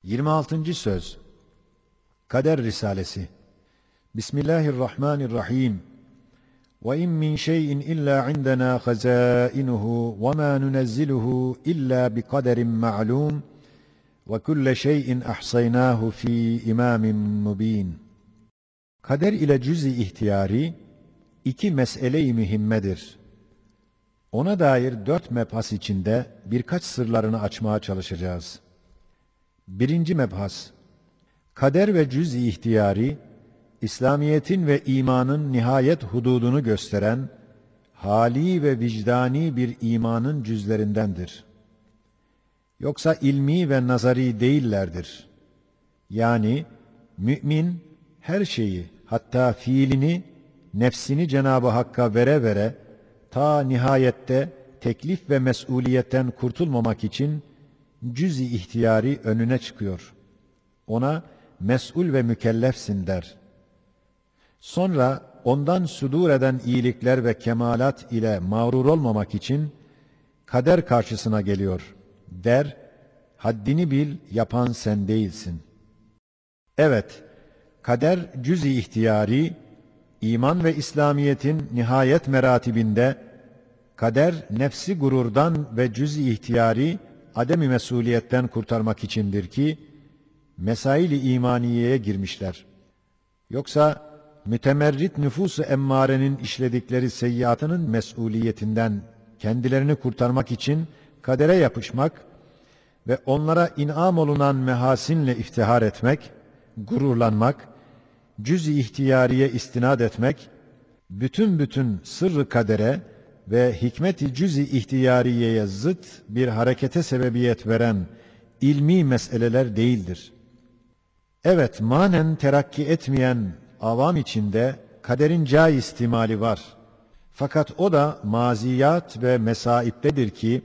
26. Söz Kader Risalesi Bismillahirrahmanirrahim. وَاِنْ مِنْ شَيْءٍ اِلَّا عِنْدَنَا خَزَائِنُهُ وَمَا نُنَزِّلُهُ اِلَّا بِقَدَرٍ مَعْلُومٍ وَكُلَّ شَيْءٍ اَحْصَيْنَاهُ ف۪ي اِمَامٍ مُب۪ينٍ. Kader ile cüz-i ihtiyari iki mesele-i mühimmedir. Ona dair 4 mebhas içinde birkaç sırlarını açmaya çalışacağız. 1. mebhas, kader ve cüz-i ihtiyari, İslamiyet'in ve imanın nihayet hududunu gösteren, hali ve vicdani bir imanın cüzlerindendir. Yoksa ilmi ve nazari değillerdir. Yani mümin her şeyi, hatta fiilini, nefsini Cenab-ı Hakk'a vere vere, ta nihayette teklif ve mesuliyetten kurtulmamak için cüz-i ihtiyari önüne çıkıyor. Ona mes'ul ve mükellefsin der. Sonra ondan sudur eden iyilikler ve kemalat ile mağrur olmamak için kader karşısına geliyor. Der, haddini bil, yapan sen değilsin. Evet, kader cüz-i ihtiyari, iman ve İslamiyet'in nihayet meratibinde, kader nefsi gururdan ve cüz-i ihtiyari adem-i mesuliyetten kurtarmak içindir ki, mesail-i imaniyeye girmişler. Yoksa mütemerrit nüfus-u emmarenin işledikleri seyyiatının mesuliyetinden kendilerini kurtarmak için kadere yapışmak ve onlara in'am olunan mehasinle iftihar etmek, gururlanmak, cüz-i ihtiyariye istinad etmek, bütün sırrı kadere ve hikmet-i cüz-i ihtiyariyeye zıt bir harekete sebebiyet veren ilmi meseleler değildir. Evet, manen terakki etmeyen avam içinde kaderin caiz istimali var. Fakat o da maziyat ve mesaiptedir ki,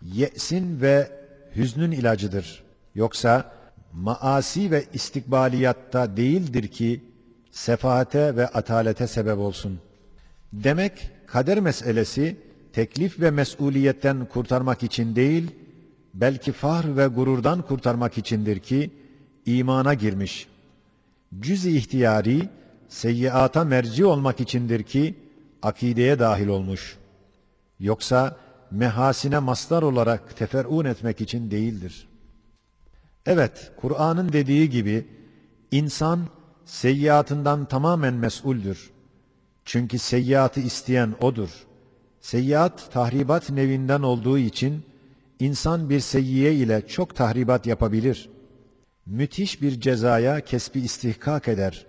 ye'sin ve hüznün ilacıdır. Yoksa maasi ve istikbaliyatta değildir ki, sefahate ve atalete sebep olsun. Demek, kader meselesi, teklif ve mesuliyetten kurtarmak için değil, belki fahr ve gururdan kurtarmak içindir ki, imana girmiş. Cüz-i ihtiyari, seyyiata merci olmak içindir ki, akideye dahil olmuş. Yoksa, mehasine mastar olarak teferrun etmek için değildir. Evet, Kur'an'ın dediği gibi, insan, seyyiatından tamamen mes'uldür. Çünkü seyyiatı isteyen odur. Seyyiat, tahribat nevinden olduğu için, insan bir seyyiye ile çok tahribat yapabilir. Müthiş bir cezaya kesbi istihkak eder.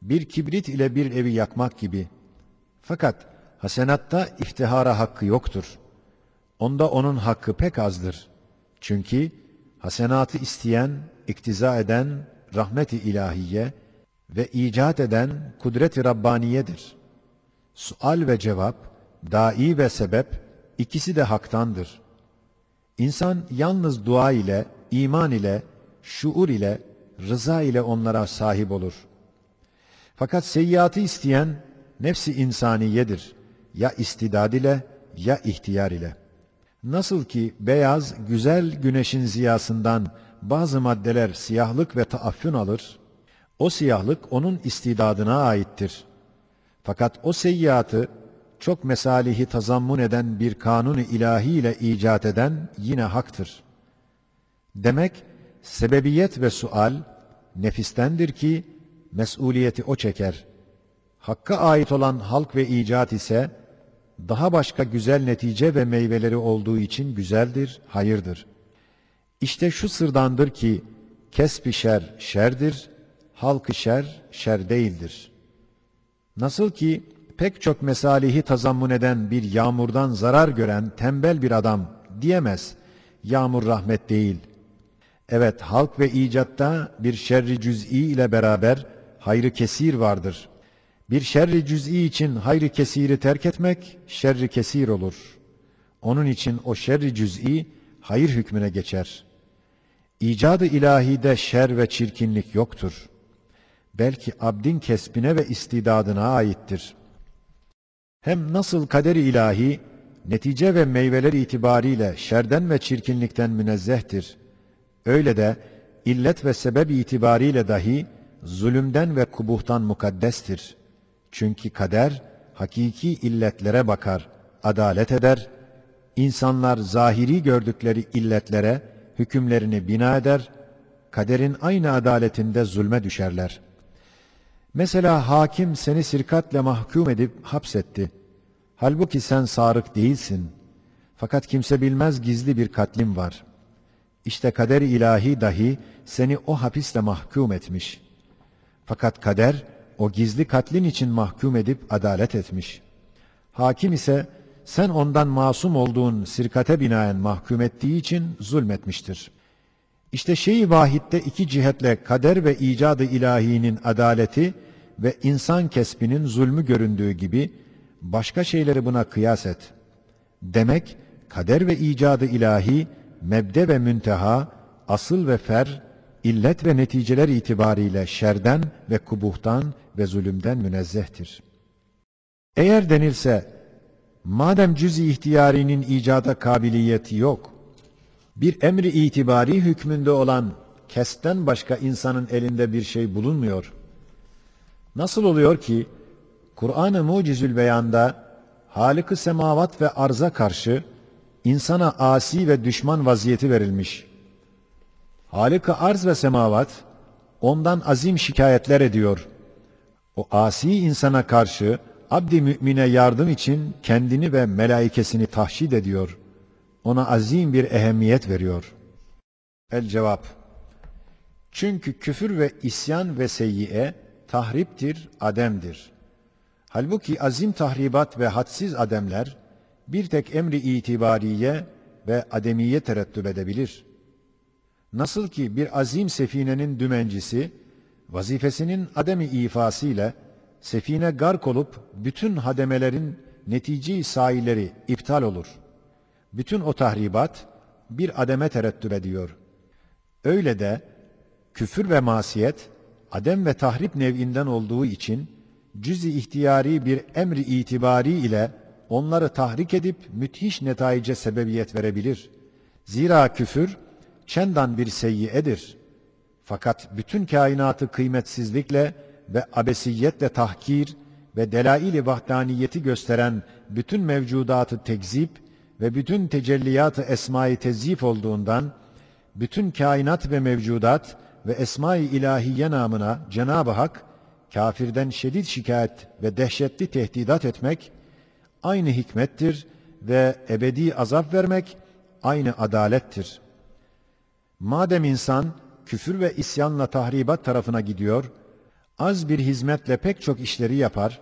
Bir kibrit ile bir evi yakmak gibi. Fakat hasenatta iftihara hakkı yoktur. Onda onun hakkı pek azdır. Çünkü hasenatı isteyen, iktiza eden rahmet-i ilahiye ve icat eden kudret-i Rabbaniyedir. Sual ve cevap, dai ve sebep ikisi de haktandır. İnsan yalnız dua ile, iman ile, şuur ile, rıza ile onlara sahip olur. Fakat seyyiatı isteyen nefsi insaniyedir. Ya istidad ile, ya ihtiyar ile. Nasıl ki beyaz, güzel güneşin ziyasından bazı maddeler siyahlık ve taaffün alır, o siyahlık onun istidadına aittir. Fakat o seyyiatı çok mesalihi tazammun eden bir kanun-i ilahi ile icat eden yine haktır. Demek, sebebiyet ve sual, nefistendir ki, mesuliyeti o çeker. Hakka ait olan halk ve icat ise, daha başka güzel netice ve meyveleri olduğu için güzeldir, hayırdır. İşte şu sırdandır ki, kesb-i şer, şerdir, halk-ı şer, şer değildir. Nasıl ki, pek çok mesalihi tazammun eden bir yağmurdan zarar gören tembel bir adam diyemez, yağmur rahmet değil. Evet, halk ve icatta bir şerri cüz'i ile beraber hayrı kesir vardır. Bir şerri cüz'i için hayrı kesiri terk etmek, şerri kesir olur. Onun için o şerri cüz'i hayır hükmüne geçer. İcad-ı ilahide şer ve çirkinlik yoktur. Belki abdin kesbine ve istidadına aittir. Hem nasıl kader-i ilahi, netice ve meyveler itibariyle şerden ve çirkinlikten münezzehtir. Öyle de illet ve sebep itibariyle dahi zulümden ve kubuhtan mukaddestir. Çünkü kader, hakiki illetlere bakar, adalet eder. İnsanlar zahiri gördükleri illetlere hükümlerini bina eder, kaderin aynı adaletinde zulme düşerler. Mesela hakim seni sirkatle mahkum edip hapsetti. Halbuki sen sarık değilsin. Fakat kimse bilmez gizli bir katlin var. İşte kader-i ilahi dahi seni o hapisle mahkum etmiş. Fakat kader o gizli katlin için mahkum edip adalet etmiş. Hakim ise sen ondan masum olduğun sirkate binaen mahkum ettiği için zulmetmiştir. İşte şey-i vahitte iki cihetle kader ve icadı ilahinin adaleti ve insan kesbinin zulmü göründüğü gibi başka şeyleri buna kıyas et. Demek kader ve icadı ilahi mebde ve münteha, asıl ve fer, illet ve neticeler itibariyle şerden ve kubuhtan ve zulümden münezzehtir. Eğer denilse, madem cüz-i ihtiyarinin icada kabiliyeti yok, bir emri itibari hükmünde olan kesten başka insanın elinde bir şey bulunmuyor. Nasıl oluyor ki, Kur'an-ı Mucizül Beyan'da Halık-ı semavat ve arza karşı insana asi ve düşman vaziyeti verilmiş. Halık-ı arz ve semavat ondan azim şikayetler ediyor. O asi insana karşı abd-i mümine yardım için kendini ve melaikesini tahşid ediyor. Ona azim bir ehemmiyet veriyor. El cevap: çünkü küfür ve isyan ve seyyiye tahriptir, ademdir. Halbuki azim tahribat ve hadsiz ademler bir tek emri itibariye ve ademiye terettüp edebilir. Nasıl ki bir azim sefinenin dümencisi vazifesinin ademi ifasıyla sefine gark olup bütün hademelerin netice-i sahileri iptal olur. Bütün o tahribat bir ademe terettüp ediyor. Öyle de küfür ve masiyet adem ve tahrip nev'inden olduğu için cüz-i ihtiyari bir emri itibari ile onları tahrik edip müthiş netaice sebebiyet verebilir. Zira küfür çendan bir seyyiyedir. Fakat bütün kainatı kıymetsizlikle ve abesiyetle tahkir ve delail-i vahdaniyeti gösteren bütün mevcudatı tekzip ve bütün tecelliyat-ı esma-i tezyif olduğundan, bütün kainat ve mevcudat ve esma-i ilahiye namına Cenab-ı Hak, kafirden şedid şikayet ve dehşetli tehdidat etmek, aynı hikmettir ve ebedi azap vermek, aynı adalettir. Madem insan, küfür ve isyanla tahribat tarafına gidiyor, az bir hizmetle pek çok işleri yapar,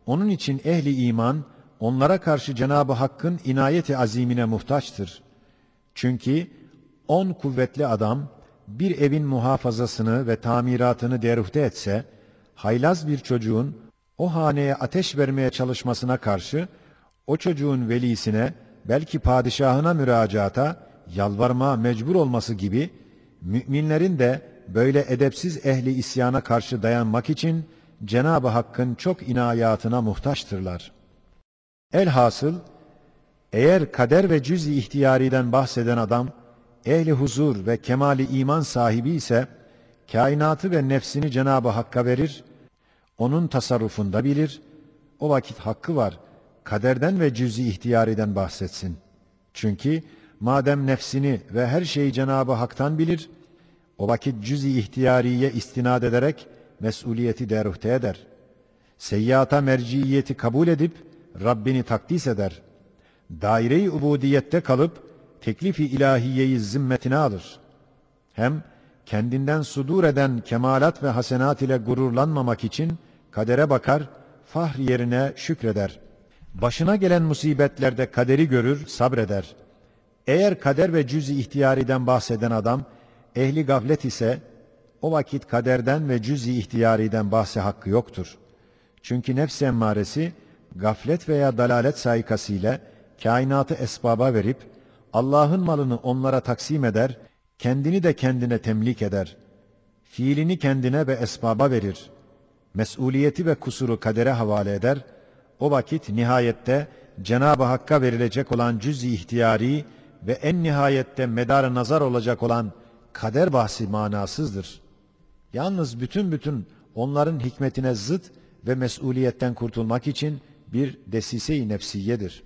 onun için ehli iman, onlara karşı Cenab-ı Hakk'ın inayeti azimine muhtaçtır. Çünkü 10 kuvvetli adam, bir evin muhafazasını ve tamiratını deruhte etse, haylaz bir çocuğun o haneye ateş vermeye çalışmasına karşı, o çocuğun velisine, belki padişahına müracaata, yalvarma mecbur olması gibi, müminlerin de böyle edepsiz ehli isyana karşı dayanmak için Cenab-ı Hakk'ın çok inayatına muhtaçtırlar. Elhasıl, eğer kader ve cüz-i ihtiyariden bahseden adam, ehli huzur ve kemali iman sahibi ise, kainatı ve nefsini Cenab-ı Hakk'a verir, onun tasarrufunda bilir, o vakit hakkı var, kaderden ve cüz-i ihtiyariden bahsetsin. Çünkü madem nefsini ve her şeyi Cenab-ı Hak'tan bilir, o vakit cüz-i ihtiyariye istinad ederek mesuliyeti deruhte eder. Seyyata merciyeti kabul edip Rabbini takdis eder. Daire-i ubudiyette kalıp teklif-i ilahiyeyi zimmetine alır. Hem kendinden sudur eden kemalat ve hasenat ile gururlanmamak için kadere bakar, fahr yerine şükreder. Başına gelen musibetlerde kaderi görür, sabreder. Eğer kader ve cüz-i ihtiyariden bahseden adam, ehli gaflet ise, o vakit kaderden ve cüz-i ihtiyariden bahse hakkı yoktur. Çünkü nefs emmaresi, gaflet veya dalalet saikasıyla kainatı esbaba verip, Allah'ın malını onlara taksim eder, kendini de kendine temlik eder. Fiilini kendine ve esbaba verir. Mesuliyeti ve kusuru kadere havale eder. O vakit nihayette Cenab-ı Hakk'a verilecek olan cüz-i ihtiyari ve en nihayette medar-ı nazar olacak olan kader bahsi manasızdır. Yalnız bütün onların hikmetine zıt ve mesuliyetten kurtulmak için bir desise-i nefsiyedir.